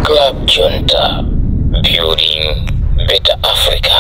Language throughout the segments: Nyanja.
Club Junta, building better Africa.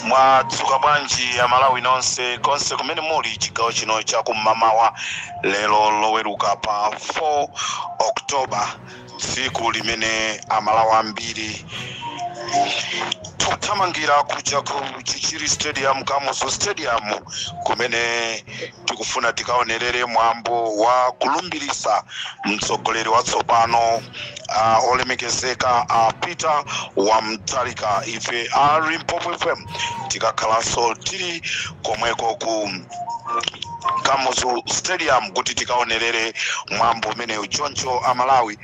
Mwatsuka bwanji ya Malawi nonse konse kumene muli chigawo chino cha kumamawa lero loweruka pa 4 Oktoba tsiku limene amalawi ambiri tutamangira kuja ku Chichiri Stadium Kamuzu Stadium kumene tikufuna tikaonerere mwambo wa kulumbirisa mtsogoleri watsopano olemekezeka Peter Wamutharika. Ife Limpopo FM tikakhalanso tili komweko ku Kamuzu Stadium kuti tikaonerere mwambo umene uchoncho amalawi.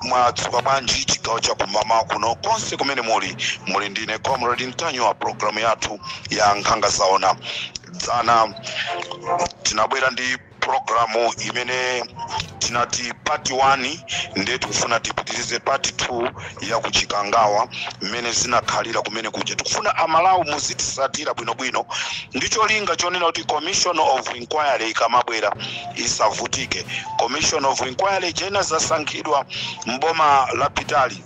Mwatsuka bwanji chigawo cha kumamawa kuno konse kumene muli ndine Comrade Ntanyo wa programu yathu ya Nkhanga Zaona. Dzana tinabwera ndi programu imene tinati part 1 ndiye tikufuna tipitirize part 2 ya kuchikangawa imene zinakhalira kumene kuja. Tikufuna amalawi muzitisatira bwinobwino ndicho linga chonena kuti Commission of Inquiry ikamabwera isavutike. Commission of Inquiry jena zasankhidwa mboma la Pitali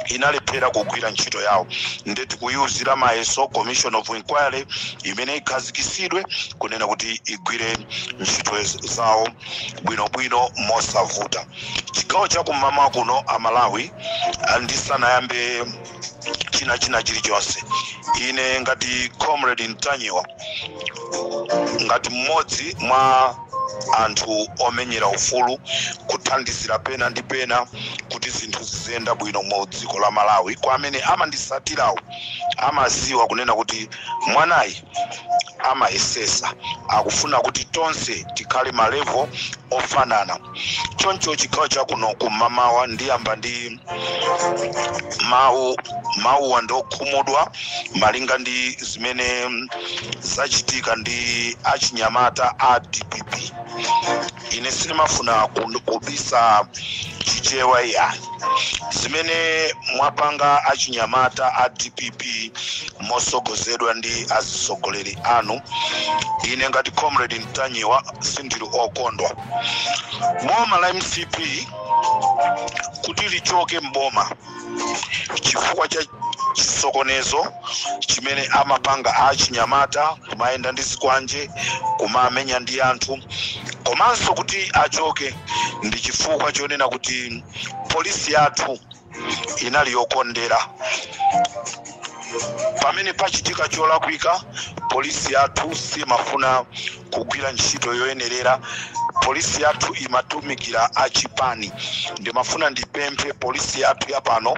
inalephera kugwira ntchito yawo ndiye tikuyuzira mayeso Commission of Inquiry imene ikhazikisidwe kunena kuti igwire ntchito zawo bwinobwino mosavuta. Chigawo cha kumamawa kuno amalawi ndisanayambe china chilichonse, ine ngati Comrade Ntanyiwa, ngati mmodzi mwa anthu omenyera ufulu kuthandizira pena ndi pena kuti zinthu zizenda bwino mu dziko la Malawi, kwa amene amandisatirawo amaziwa kunena kuti mwanayi amayesesa akufuna kuti tonse tikhale malevo ofanana. Choncho chigawo cha kuno kumamawa ndiyamba ndi mawu wandokhumudwa malinga ndi zimene zachitika ndi achinyamata a DPP. Ine sinimafuna kubisa chichewa ya zimene mwapanga achinyamata a DPP mosogozedwa ndi azisogoleri anu. Ine ngati Comrade Ntanyiwa sindili okondwa. Boma la MCP kuti lichoke mboma chifukwa cha chisokonezo chimene amapanga achinyamata kumayenda ndi zikwanje kumamenya ndi anthu, komanso kuti achoke ndi chifukwa chonena kuti polisi yathu inali yokondera. Pamene pachitika cholakwika polisi yathu simafuna kugwira ntchito yoyenerera. Polisi yathu imatumikira achipani. Ndimafuna ndipemphe polisi yathu yapano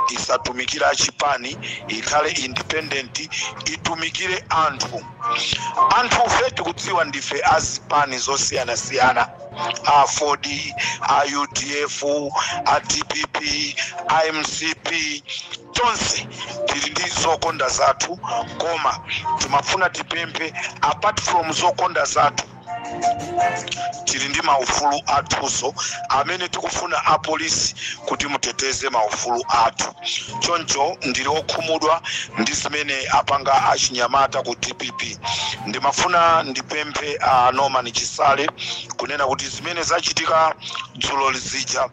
isatumikira achipani, ikhale independent, itumikire anthu. Anthu fetu kudziwa ndife azipani zosiyana-siyana, A4D, AUDF, ADPP, AMCP, tonse tili ndi zokonda zathu, koma timafuna tipemphe apart from zokonda zathu tili ndi maufulu athuso amene tikufuna apolisi kuti muteteze maufulu athu. Choncho ndili okhumudwa ndi zimene apanga achinyamata ku DPP. Ndimafuna ndipemphe Norman Chisale kunena kuti zimene zachitika dzulo lizija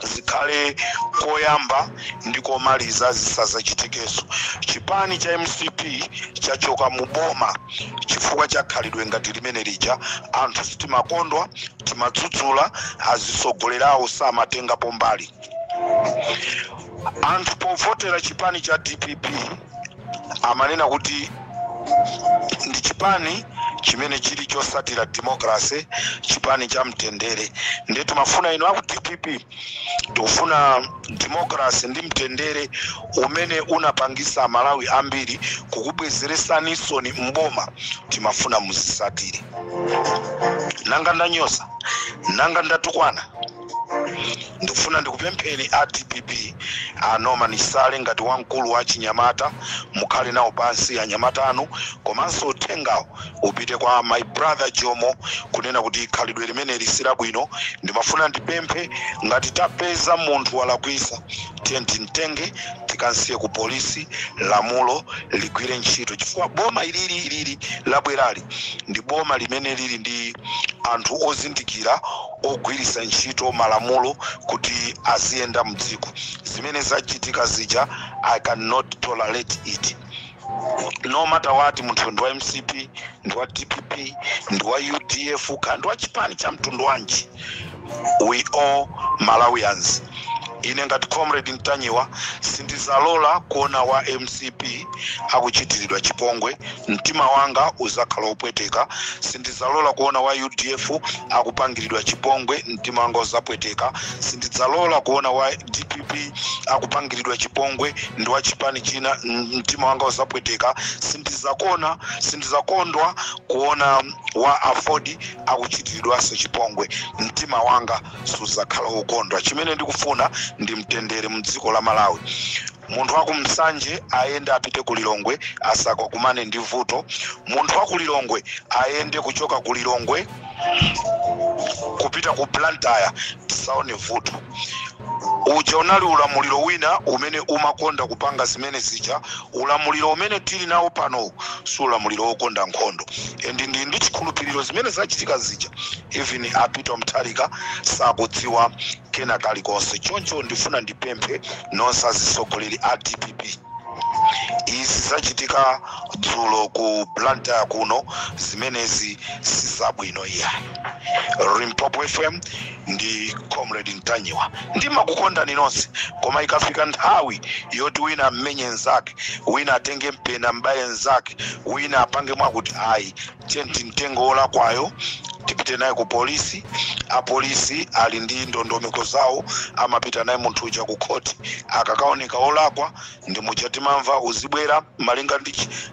zikhale koyamba ndikomaliza zisazachitikeso. Chipani cha MCP chachoka muboma chifukwa cha khalidwe ngati limene lija. Anthu sitimakondwa, timadzudzula, azisogolerawo samatengapo mbali. Anthu povotera chipani cha DPP amanena kuti ndi chipani chimene chili chosatira democracy, chipani cha mtendere. Ndiye timafuna ino aku DPP tikufuna democracy ndi mtendere umene unapangisa Malawi ambiri kukubwezeresani soni mboma, timafuna muzisatire. Nanga ndanyosa, nanga ndatukwana, ndikufuna ndikupempheni a DPP anoma nisale ngati wamkulu wa Chinyamata, mukhale nawo pansi anyamata anu, komanso uthengawo upite kwa my brother Jomo kunena kuti khalidwe limene lisira bwino. Ndimafuna ndipemphe ngati tapeza munthu walakwisa tiyentintenge tikansiye ku polisi, lamulo ligwire ntchito, chifukwa boma ilili labwerali ndi boma limene lili ndi anthu ozindikira ogwirisa ntchito malamulo kuti aziyenda mdziko. Zimene zachitika zija, I cannot tolerate it. No matter what, munthu ndi wa MCP, ndi wa DPP, ndi wa UDF, ndi wa chipani cha mtundu wanji, we all Malawians. Ine ngati comrade Ntanyiwa sindizalola kuona wa MCP akuchitiridwa chipongwe, mtima wanga uzakhala opweteka. Sindizalola kuona wa UDF akupangiridwa chipongwe, mtima wanga uzapweteka. Sindizalola kuona wa DPP akupangiridwa chipongwe ndi wa chipani china, mtima wanga uzapweteka. Sindizakondwa kuona wa Afodi akuchitiridwa chipongwe, mtima wanga suzakhala okondwa. Chimene ndikufuna ndi mtendere mdziko la Malawi. Munthu waku Msanje aende apite ku Lilongwe asakwa kumane ndi vuto. Munthu waku Lilongwe aende kuchoka ku Lilongwe kupita ku Blantyre tisaone vuto. Uja unali ulamuliro wina umene umakonda kupanga zimene zija. Ulamuliro umene tili nawo pano si ulamuliro wokonda nkhondo. Ndi chikhulupiriro zimene zachitika zija even apita Mutharika sakudziwa kena kalikonse. Choncho ndifuna ndipemphe nonse azisogoleri a DPP. Izi zachitika dzulo ku Blantyre kuno, zimenezi sizabwino iya. Limpopo FM ndi comrade Ntanyiwa. Ndimakukonda nonse, koma ikafika nthawi yoti wina amenye nzake, wina atenge mpena mbaye nzake, wina apange mwakuti ayi mtengo ola kwayo tipite naye ku polisi. Apolisi ali ndi ndondomeko zawo, amapita naye munthu uja ku khoti, akakaoneka olakwa ndi muchatimamva uzibwera malinga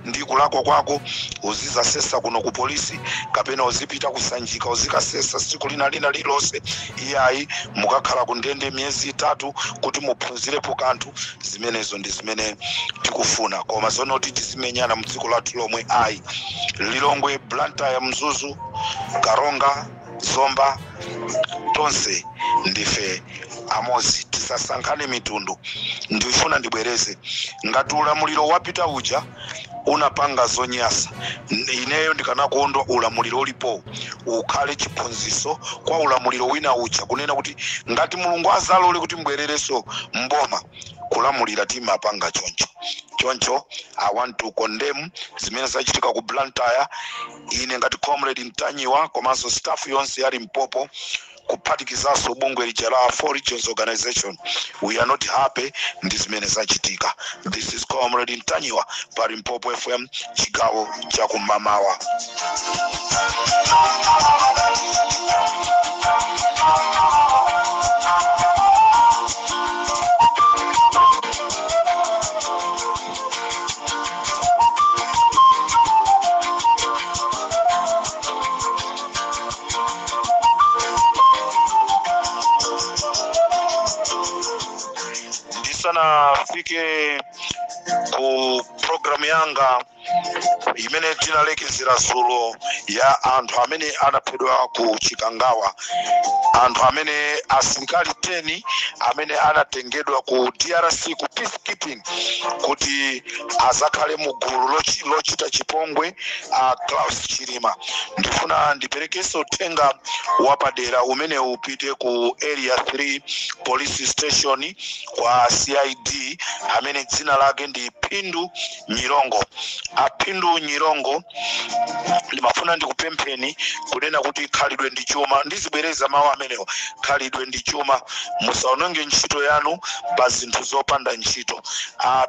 ndi kulakwa kwako, uzizasesa kuno ku polisi, kapena uzipita kusanjika uzikasesa siku lina lilonse. Iyayi mukakhala ku ndende miyezi 3 kuti muphunzirepo kanthu. Zimenezo ndi zimene tikufuna, koma zonoti tisimenyana mdziko lathu lomwe ayi. Lilongwe, Blantyre, Mzuzu, Karonga, Zomba, tonse ndife amozi, tisasankhane mitundu. Ndifuna ndibwereze ngati ulamuliro wapita uja unapanga zonyasa, ineyo ndikanakondwa ulamuliro ulipo ukhale chiphunziso kwa ulamuliro wina uja, kunena kuti ngati Mulungu azalole kuti mbwerereso mboma kulamulira timapanga choncho. I want to condemn zimene zachitika ku Blantyre. Ine ngati comrade Ntanyiwa komanso staff yonse ya Limpopo kuphatikizaso bungwe lija la Four Regions Organization, we are not happy ndi zimene zachitika. This is comrade Ntanyiwa pa Limpopo FM, chigawo cha kumamawa. Sana fike ku program yanga imene tinalekezera zulo ya anthu amene anaphedwa ku Chikangawa. Anthu amene asilikali 10 amene anatengedwa ku DRC ku peacekeeping kuti azakhale mu gulu lochita chipongwe Klaus Chilima. Ndifuna ndiperekenso uthenga wapadera umene upite ku area 3 police station kwa CID amene dzina lake ndi Phindu Nyirongo. Phindu Nyirongo limafuna ndikupempheni kunena kuti khalidwe ndi chuma. Ndizibwereza mawu amenewo, khalidwe ndi chuma, musaononge ntchito yanu pa zinthu zopanda ntchito.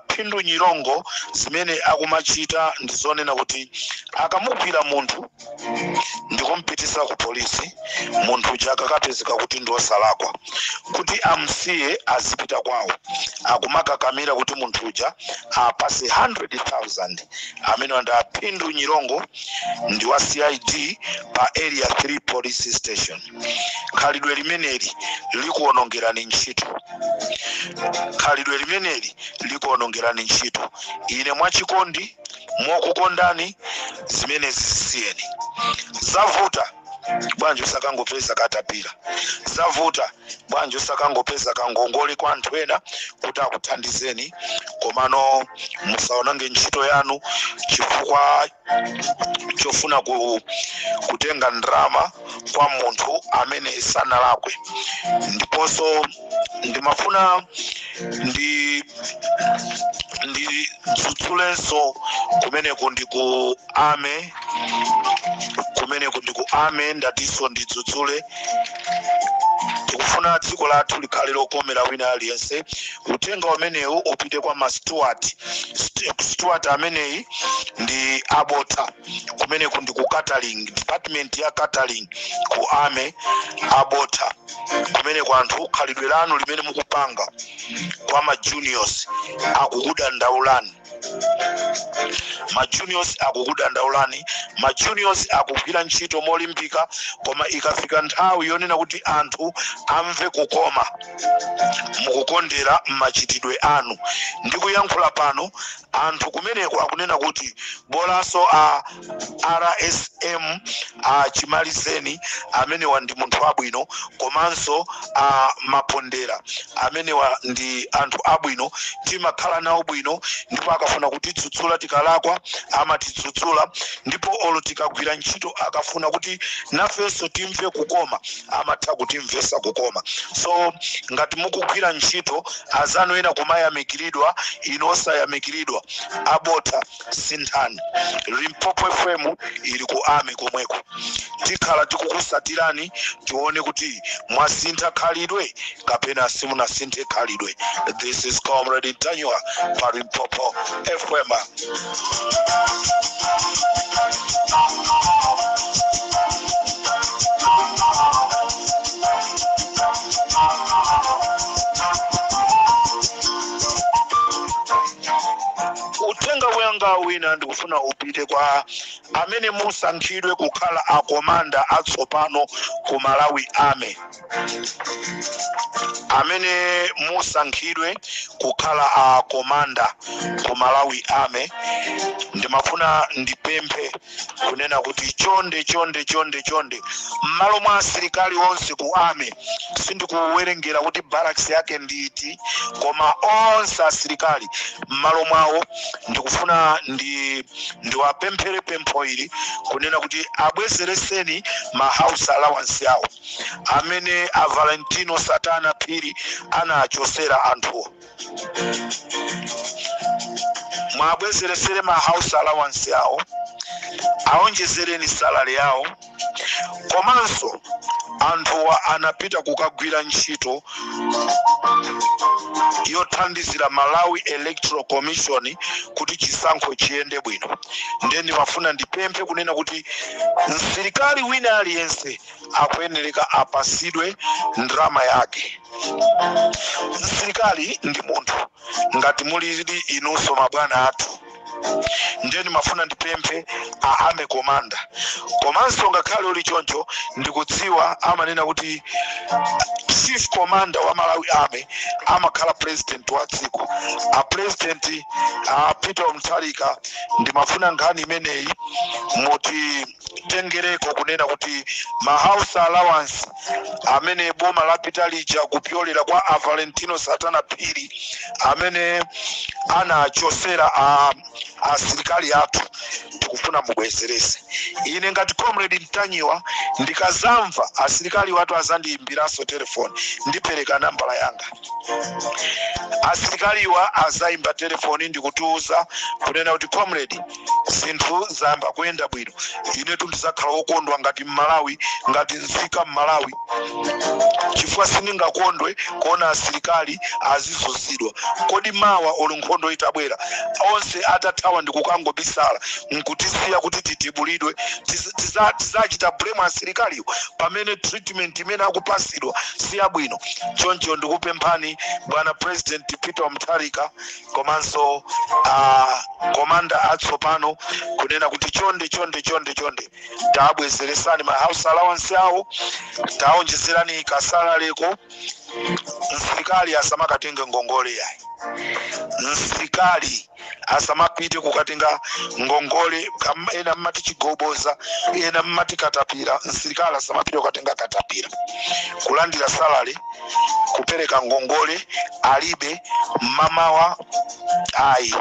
Phindu Nyirongo zimene akumachita ndizonena kuti akamugwira munthu ndikumpitisa ku polisi, munthu uja akakapezeka kuti ndiosalakwa kuti amsiye azipita kwawo, akumakakamira kuti munthu uja apase 100,000 amene ndi Phindu Nyirongo ndi wa CID pa area 3 police station. Khalidwe limeneli likuonongerani ntchito, khalidwe limeneli likuonongerani ntchito. Ine mwachikondi mokukondani zimene zisiyeni. Zavuta bwanji usakangopeza katapira, zavuta bwanji usakangopeza kangongole kwa anthu ena kuti akuthandizeni, komano musaononge ntchito yanu chifukwa chofuna kutenga ndrama kwa munthu amene sanalakwe. Ndiponso ndimafuna dzudzulenso kumene kundi ku ame, kumene kundi ku ame ndatiso ndidzudzule. Tikufuna dziko lathu likhale lokomera wina aliyense. Uthenga umenewu upite kwa ma steward ameneyi ndi abota kumene kundi ku catering, department ya catering ku ame abota kumene kwa anthu khalidwe lanu limene mukupanga kwa ma juniors akukudandaulani. Ma juniors akukudandaulani, ma juniors akugwira ntchito molimbika, koma ikafika nthawi yonena kuti anthu amve kukoma mukukondera machitidwe anu. Ndikuyankhula pano anthu kumeneko akunena kuti bolanso RSM Chimalizeni amene ndi munthu abwino, komanso Mapondera amene ndi anthu abwino, timakhala nawo bwino, ndipo akafuna kuti tsutsula tikalakwa amatidzudzula, ndipo olo tikagwira ntchito akafuna kuti nafenso timve kukoma amatha kutimvesa kukoma. So ngati mukugwira ntchito azanu ena kumayamikiridwa inosayamikiridwa, abota sinthani. Limpopo FM ili ku ame komweko, tikhala tikukusatirani tione kuti mwasintha khalidwe kapena simunasinthe khalidwe. This is Comrade Tanywa pa Limpopo FM. Utenga wanga wina ndikufuna upite kwa amene musankhidwe kukhala akomanda atsopano ku Malawi Army. Amene musankhidwe kukhala akomanda ku Malawi Army, ndimafuna ndipemphe kunena kuti chonde mmalo mwa asilikali onse ku Army, sindikuwerengera kuti barracks yake nditi, koma onse asilikali mmalo mwawo ndikufuna ndiwapemphere pempho ili kunena kuti abwezereseni ma house allowance yawo amene a Valentino Satana Phiri anachosera anthu. Mwabwezeresere ma house allowance yawo, aonjezereni salary yawo, komanso anthu anapita kukagwira ntchito yothandizira Malawi Electoral Commission kuti chisankho chiyende bwino. Ndeni mafuna ndipemphe kunena kuti msilikali wina aliyense akuyenereka apasidwe ndrama yake. Msilikali ndi munthu ngati mulili inunso mabwana athu. ndeni mafuna ndipemphe ame komanda komanso ngakhale uli choncho ndikudziwa amanena kuti chief commander wa Malawi Army amakhala president wa dziko. A president Peter Mutharika ndimafuna nkhani imeneyi muti tengereko kunena kuti ma house allowance amene boma la Pitalija kupyolera kwa Valentino Satana Phiri amene anachosera asilikali athu tikufuna mubwezerese. Ine ngati comrade Mtanyiwa ndikazamva asilikali watu azandiimbiraso telefoni ndipereka nambala yanga. Asilikaliwa azaimba telefoni ndikutuuza kunena kuti comrade zinthu zamba kuyenda bwino. Ine tundizakhala wokondwa ngati Malawi, ngati nzika Malawi. Chifukwa siningakondwe kuona asilikali azizuzidwa. Kodi mawa olunkhondo itabwera onse atathawa ndikukangobisala nkutisiya kuti titibulidwe tizachita blame asilikaliwo pamene treatment imene akupasidwa siya bwino. Choncho ndikupemphani bwana president Peter Mutharika komanso commander atsopano kunena kuti chonde tabwezeresani ma house allowance yawo, taonjezerani kasala leko. Nsilikali asamakatenge ngongole yayi. Nsilikali asamapite kukatenga ngongole ena mmati chigoboza ena mmati katapira. Nsilikali asamapite kukatenga katapira kulandira salary kupereka ngongole alibe mamawa ayi.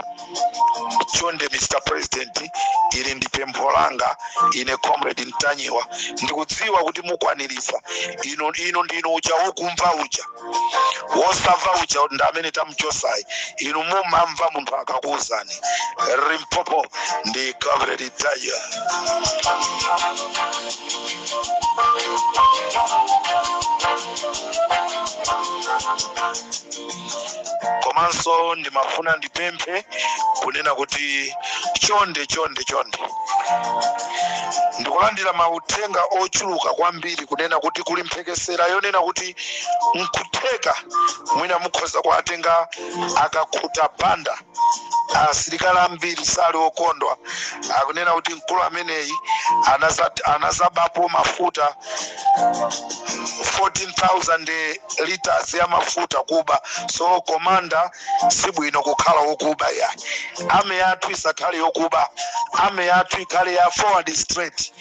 Chonde Mr. President ili ndi pempho langa ine comrade Mtanyiwa ndikudziwa kuti mukwaniriza ino ndino uja wokumva uja wosava uja ndamene tamuchosai inu mumamva munthu akakuuzani. Rimpopo ndi comrade Mtanyiwa. Komanso ndimafuna ndipemphe kunena kuti chonde ndikulandira mauthenga ochuluka kwambiri kunena kuti kuli mphekesera yonena kuti nkutheka mwina mukhoza kuatenga akakhuta banda asilikali ambiri sali okondwa akunena kuti mkulu ameneyi anazabapo mafuta 14,000 liters ya mafuta kuba. So komanda sibwino kukhala wokuba ya ame yathu isakhale yokuba, ame yathu ikhale ya forward straight,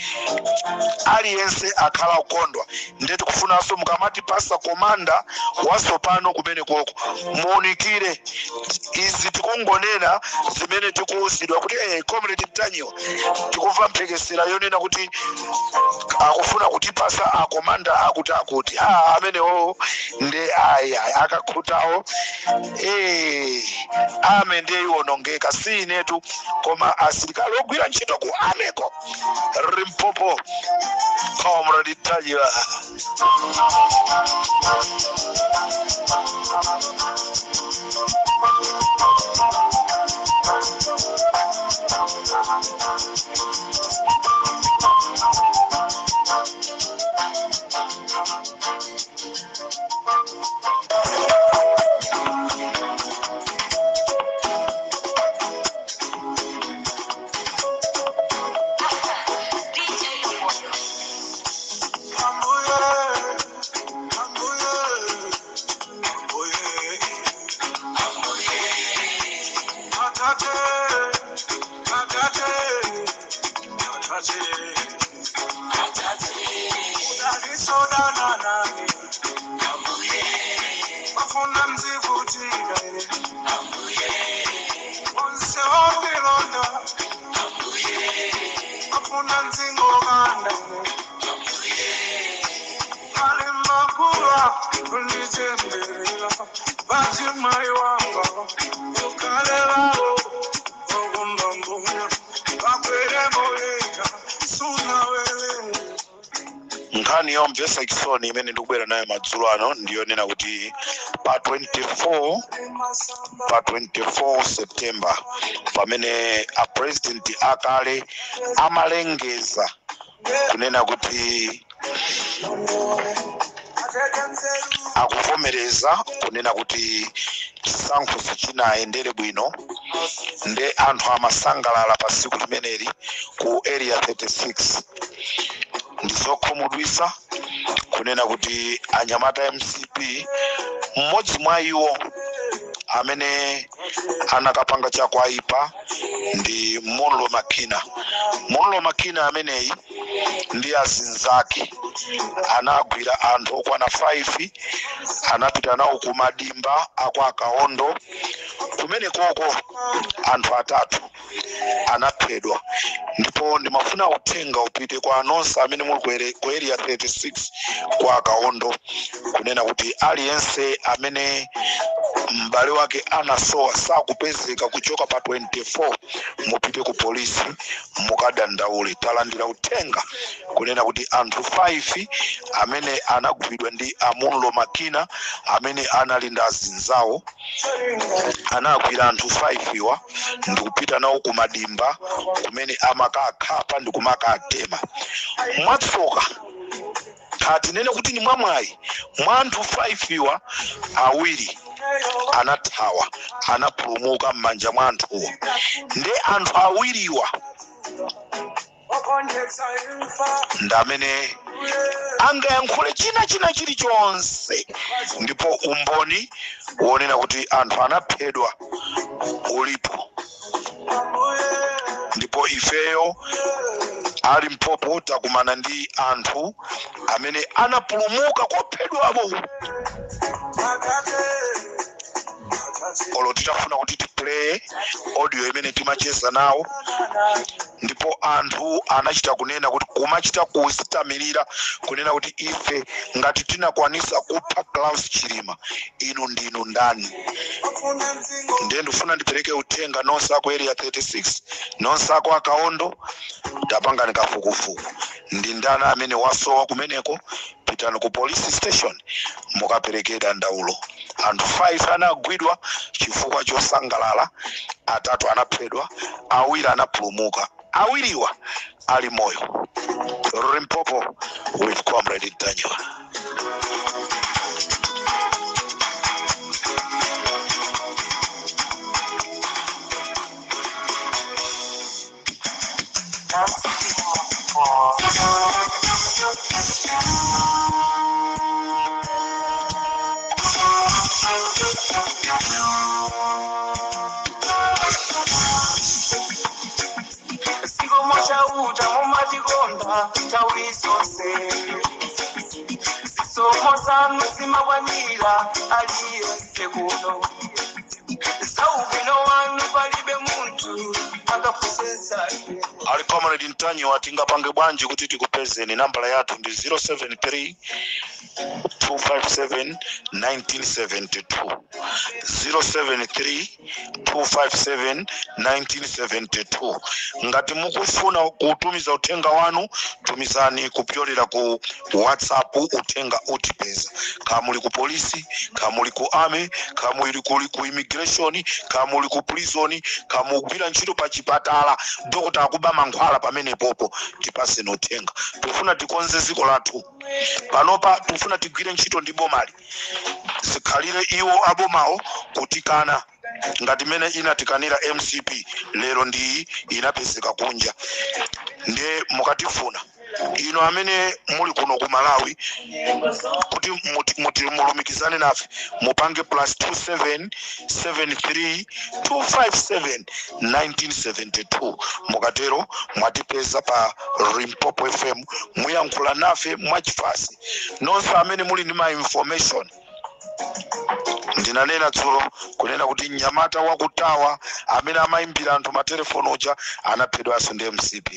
aliyense akhala okondwa. Ndeti kufunaso mukamati pasa komanda wasopano kumene koko muonikire izi tikungonena zimene tikuuzidwa kuti comrade Mtanyiwa tikuva mphekesera yonena kuti akufuna kuti pasa akomanda akuti amenewo nde akakhutawo ame nde iwonongeka si inetu koma asilikali ogwira ntchito ku ameko. Rimpopo comrade Mtanyiwa. Nkhani yomvesa chisoni imene ndikubwera nayo madzulo ano ndiyonena kuti pa 24 September pamene a president akale amalengeza kunena kuti akuvomereza kunena kuti chisankho sichinaendere bwino nde anthu amasangalala pa siku limeneli ku area 36 ndizokhumudwisa kunena kuti anyamata MCP mmodzi mwa iwo amene anakapanga chakwaipa ndi Monlo Makina. Monlo Makina ameneyi ndi azinzake anagwira anthu okwana 5 anapita nawo ku madimba akwa Kaondo kumene koko anthu 3 anaphedwa. Ndipo ndimafuna uthenga upite kwa anonsa amene muli ku area 36 kwa Kaondo kunena kuti aliyense amene mbale wake anasowa sakupezeka kuchoka pa 24 mupite ku polisi mukadandaule. Talandira uthenga kunena kuti anthu 5 amene anagwidwa ndi Monlo Makina amene analinda azinzawo anagwira anthu 5 iwa ndikupita nawo ku madimba kumene amakakhapa ndi kumakatema mwatsoka. Kati nene kuti ni mwamwayi mwa anthu 5 iwa awiri anathawa anapulumuka m'manja mwa anthuwo nde anthu awiriwa ndamene angayankhule china chilichonse. Ndipo umboni wonena kuti anthu anaphedwa ulipo. Ndipo ifeyo ali Mpopo takumana ndi anthu amene anapulumuka kophedwabo. Olo titafuna kuti tiplay audio imene timacheza nawo ndipo anthu anachita kunena kuti kumachita kustamirira kunena kuti ife ngati tinakwanisa kupha Klaus Chilima inu ndinu ndani. Ndiye ndifuna ndipereke uthenga nonse ku area 36 nonse kwa Kaondo tapanga nikafukufuku ndi ndani amene wasowa kumeneko pitani ku police station mukapereke dandaulo. Anthu 5 anagwidwa chifukwa chosangalala, 3 anaphedwa, awiri anapulumuka, awiriwa ali moyo. Limpopo with Comrade Ntanyiwa. Ali Comrade Ntanyiwa tingapange bwanji kuti tikupezeni. Nambala yathu ndi 073 257 1972 073 257 1972. Ngati mukufuna kutumiza uthenga wanu tumizani kupyolera ku WhatsApp uthenga utipeza. Kama muli ku polisi, kama muli ku army, kama muli ku immigration, kama muli ku prison, kama mugwira ntchito pa chipatala dokota akuba mankhwala pamene popo tipase nothenga. Tufuna tikonze ziko lathu panopa, tufuna tigwire ntchito ndi bomali sikhalire iwo abomawo kutikana ngati mene inatikanira MCP lero ndi inapezeka kunja. Ndiye mukatifuna ino amene muli kuno ku Malawi kuti mulumikizane nafe mupange +27 73 257 1972. Mukatero mwatipeza pa Limpopo FM muyankhula nafe mwachifasi. Nonse amene muli ndi ma information ndinanena dzulo kunena kuti nyamata wakutawa amene amaimbira anthu matelefoni oja anaphedwa aso ndi MCP.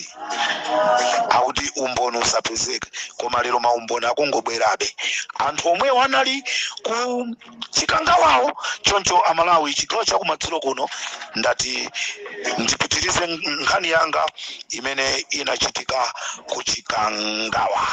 Akuti umboni usapezeke koma lero maumboni akungobwerabe. Anthu omwe wanali ku chikangawawo choncho Amalawi chigawo cha kumadzulo kuno ndati ndipitirize nkhani yanga imene inachitika ku chikangawa.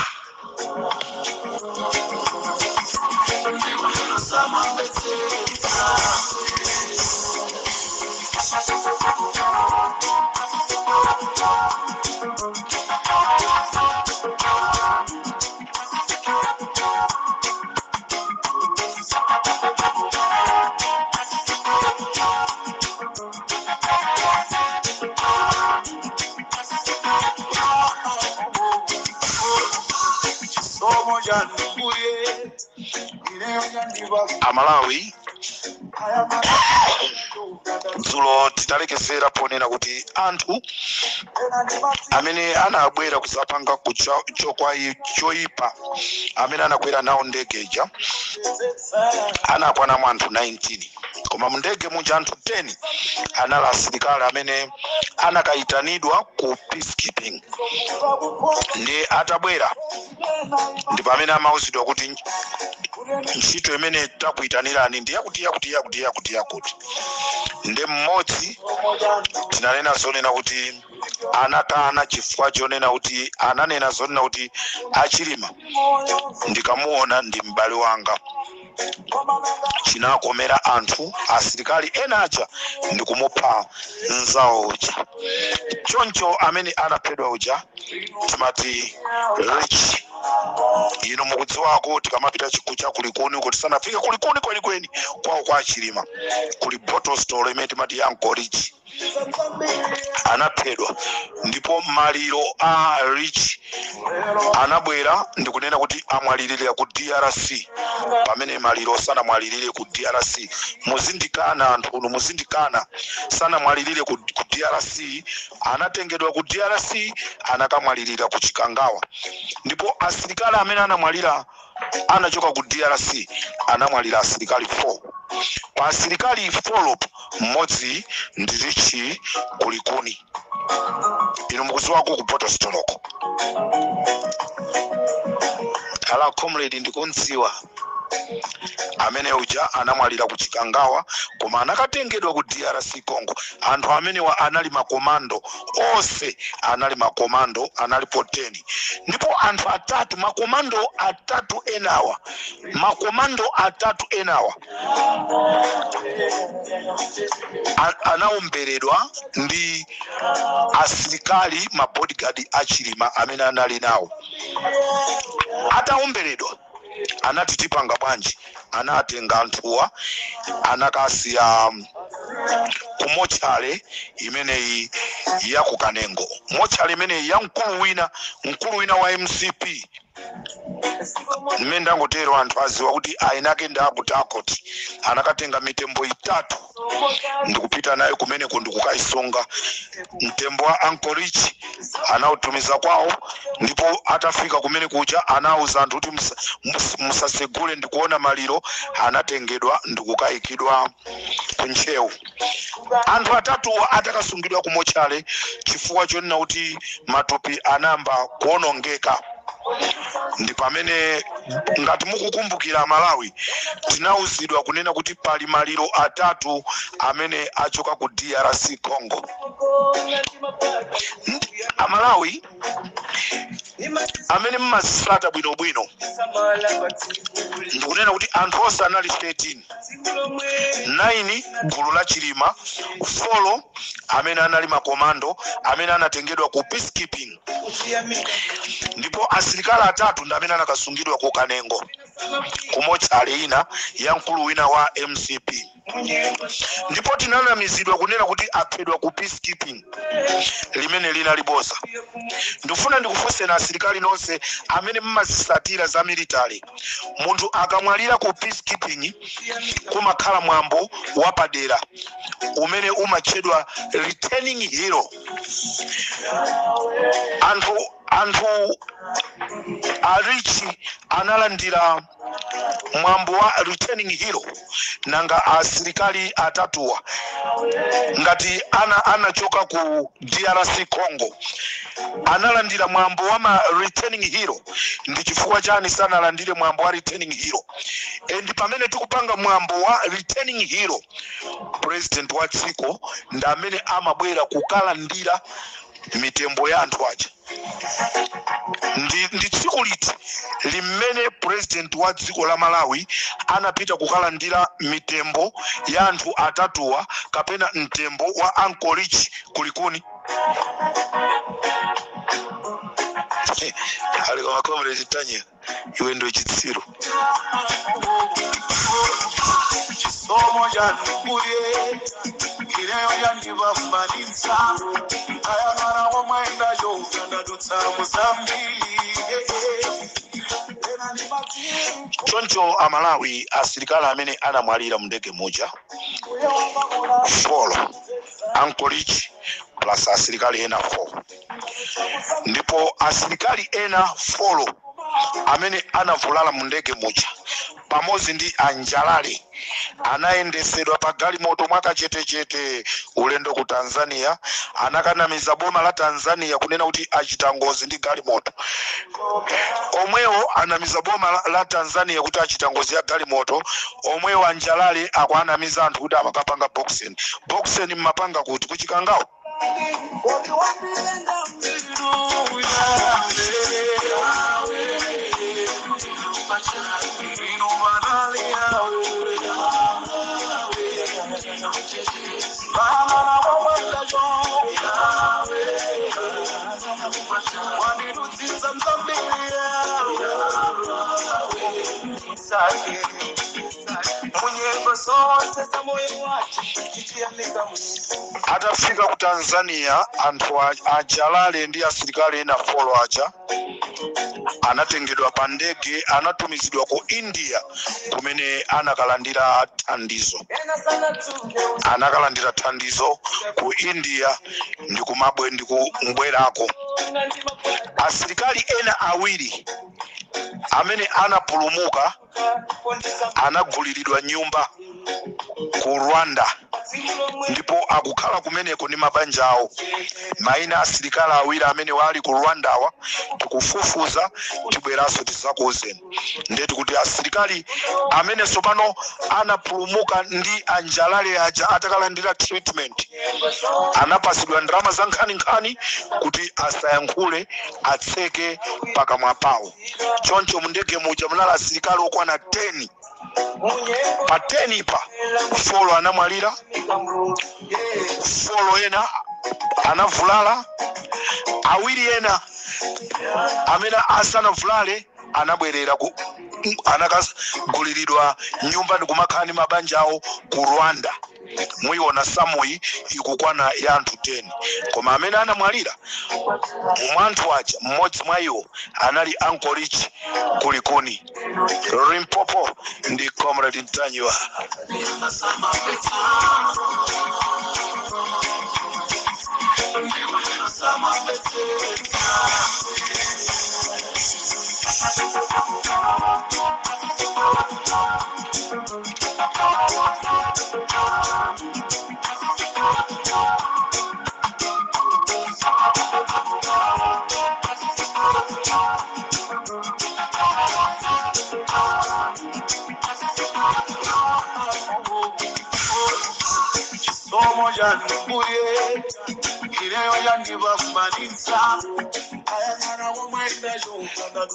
Amalawi dzulo tinalekezera ponena kuti anthu amene anabwera kusapanga choipa amene anakwera nawo ndege ija anakwana anthu 19 koma mundege muja anthu 10 anali asilikali amene anakayitanidwa ku peacekeeping ndi atabwera ndi pamene amauzidwa kuti ntchito imene takuyitanirani ndi yakuti ndi mmodzi tinanena zonena kuti anakana chifukwa chonena kuti ananena zonena kuti Achilima ndikamuona ndi m'bale wanga chinakomera anthu asilikali enacha ndikumupha nzawo uja choncho amene anaphedwa uja timati Rich ino mukudziwako tikamapita chikucha kulikuni kuti sanafike kulikuni kwenikweni kwawo kwa Achilima kuli bottle store imene timati Uncle Rich anaphedwa ndipo maliro a Rich anabwera ndikunena kuti amwalirire ku DRC pamene maliro sanamwalirire ku DRC muzindikana anthu muzindikana sanamwalirire ku DRC anatengedwa ku DRC anakamwalirira ku Chikangawa ndipo asilikali amene anamwalira anachoka ku DRC anamwalira asilikali 4 pa asilikali 4 mmodzi ndi Rich kulikuni ino mukuziwako ku bottle store ala comrade ndikunziwa amene uja anamwalira ku Chikangawa koma anakatengedwa ku DRC Congo anthu amene anali makomando onse anali makomando analipo 10 ndipo anthu atatu makomando atatu enawa anaomberedwa ndi asilikali mabodyguard Achilima amene anali nawo ataomberedwa anati tipanga bwanji anatenga anthuwa anakasiya kumochale imeneyi ya kukanengo mochale imeneyi ya mkulu wina wa MCP nimenda ngotero anthu aziwa kuti ainake ndakutakoti anakatenga mitembo 3 ndikupita nayo kumene ndikukaisonga mtembo wa Uncle Rich anautumiza kwawo ndipo atafika kumene kuja anauza anthu kuti musasegule ndikuona maliro anatengedwa ndikukayikidwa kunchewu anthu atatu atakasungidwa kumochale chifukwa chonena kuti matupi anamba kuonongeka ndi pamene ngati mukukumbukira Malawi tinauzidwa kunena kuti pali maliro atatu amene achoka ku DRC Congo Malawi amene mmazifata bwinobwino ndikunena kuti anthu onse anali 13 9 gulu la Chilima 4 amene anali makomando amene anatengedwa ku peacekeeping ndipo asilikali atatu ndi amene anakasungidwa ku Kanengo kumochale ina ya mkulu wina wa MCP ndipo tinanamizidwa kunena kuti aphedwa ku peacekeeping limene lina libosa ndifuna ndikufunse na asilikali nonse amene mmazisatira za military munthu akamwalira ku peacekeeping kumakhala mwambo wapadera umene umachedwa returning hero anthu Rich analandira mwambo wa returning hero nanga asilikali atatuwa ngati anachoka ku DRC Congo analandira mwambo wa returning hero ndi chifukwa chani sana alandire mwambo wa returning hero ndi pamene tikupanga mwambo wa returning hero president wa dziko ndi amene amabwera kukalandira mitembo ya anthu aja ndi tsiku liti limene president wa dziko la Malawi anapita kukalandira mitembo ya anthu atatuwa kapena mtembo wa Uncle Rich kulikuni ali kama komre chitanye iwe ndio chitsiro somo ya nikuye ileyo yandiva kumanitsa aya mara wamwenda yo kanda dutsa muzambi choncho amalawi asilikali amene anamwalira mu ndege moja folo Anchorage plus asilikali ena 4 ndipo asilikali ena folo amene anavulala mu ndege moja pamodzi ndi anjalale anayendesedwa pa galimoto mwakachetechete ulendo ku Tanzania. Anakanamiza boma la Tanzania kunena kuti achita ngozi ndi galimoto. Omwewo anamiza boma la Tanzania kuti achita ngozi ya galimoto. Omwewo anjalale akwanamiza anthu kuti amakapanga boxing mmapanga kuti kuchikangawo. Atafika ku Tanzania anthu ajalale ndi asilikali ena folo aja anatengedwa pa ndege anatumizidwa ku India kumene anakalandira thandizo ku India ndi kumabwe ndi kumbwerako. Asilikali ena awiri amene anapulumuka anaguliridwa nyumba ku Rwanda ndipo akukhala kumeneko ndi mabanja awo. Maina asilikali awiri amene wali ku Rwanda wa tikufufuza tibweraso tizakuuzeni. Ndeti kuti asilikali amene sopano anapulumuka ndi anjalale aja atakalandira treatment anapasidwa ndalama za nkhani kuti asayankhule atseke pakamwa pawo. Choncho mu ndege muja munali asilikali okwana 10 pa 10 pa folo anamwalira, folo ena anavulala, awiri ena amene asanavulale anabwerera anakaguliridwa nyumba ndi kumakhala ndi mabanja awo ku Rwanda. Muiona Samui ikukwana ya anthu 10 koma amene anamwalira mwanthu aja mmodzi mwa iwo anali Anchorage kulikuni Limpopo ndi Comrade Mtanyiwa.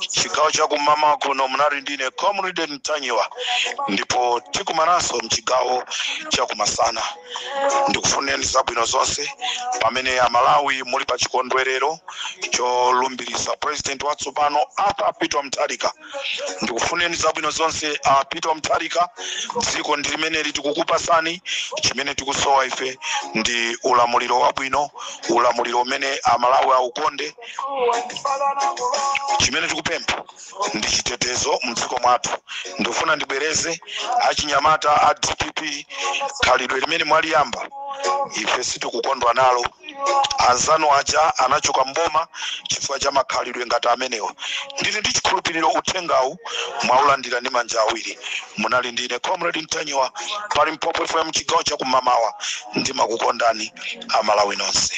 Chigawo cha kumama kuno munali ndine Comrade Mtanyiwa, ndipo tikumanaso mchigawo cha kumasana. Ndikufuneni zabwino zonse pamene amalawi muli pa chikondwerero cholumbirisa president watsopano apa Peter Mutharika. Ndikufuneni zabwino zonse Peter Mutharika. Dziko ndi limene litikukupasani, chimene tikusowa ife ndi ulamuliro wabwino, ulamuliro umene amalawi aukonde. Chimene tikupempha ndi chitetezo mdziko mwathu. Ndifuna ndibwereze achinyamata a DPP khalidwe limene mwaliyamba ife sitikukondwa nalo. Anzano aja anachoka mboma chifukwa cha makhalidwe ngati amenewa. Ndili ndi chikhulupiriro uthengawu mwaulandira ndi manja awiri. Munali ndine Comrade Mtanyiwa pa Limpopo FM chigawo cha kumamawa. Ndimakukondani amalawi nonse.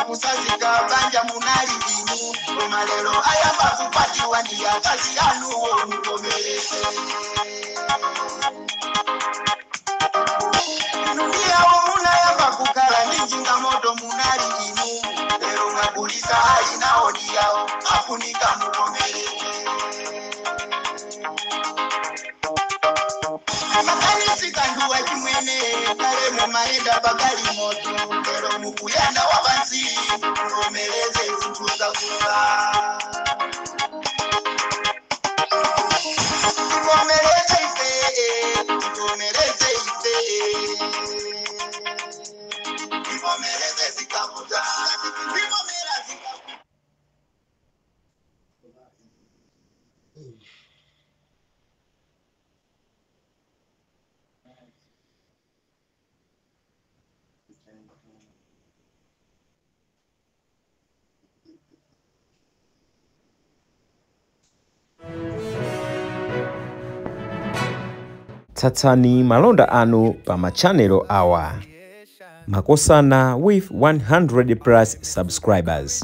Kusazika banja munali dini Malero ayamba kupatiwa ndi akazi anu mukomereze Ndia umuna yamba kukala ndi Mjinga moto munari inu lero mwagulisa hali na hodi yao afunika mukomereke makanisi kanduwa chimwene kare mumaenda bakari moto lero mukuyanda wabansi mukomereze zintuza kuka mukomereze ife mukomereze ife mukomereze zikabuza mukomereze zikabuza Tsatani malonda anu pa machanelo awa. Makosana with 100 plus subscribers.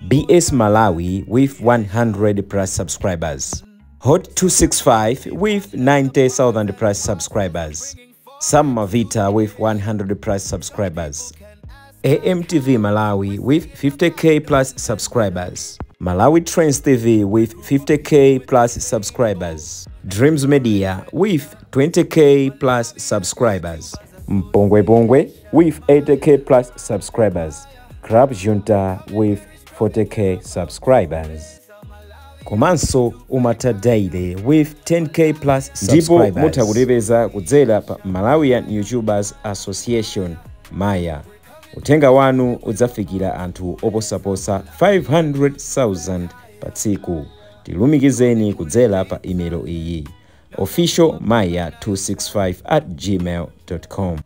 BS Malawi with 100 plus subscribers. Hot 265 with 90,000 plus subscribers. Sam Mavita with 100 plus subscribers. AMTV Malawi with 50k plus subscribers. Malawi Trends TV with 50k plus subscribers. Dreams Media with 20k plus subscribers. Mpongwe Pongwe with 80k plus subscribers. Club Junta with 40k subscribers. Komanso Umata Daily with 10k plus subscribers. Ndipo mutakulebeza kudzera pa Malawian YouTubers Association Maya. Utenga wanu udzafikira anthu oposaposa 500,000 pa tsiku. Tilumikizeni kudzera pa email iyi officialmaya265@gmail.com.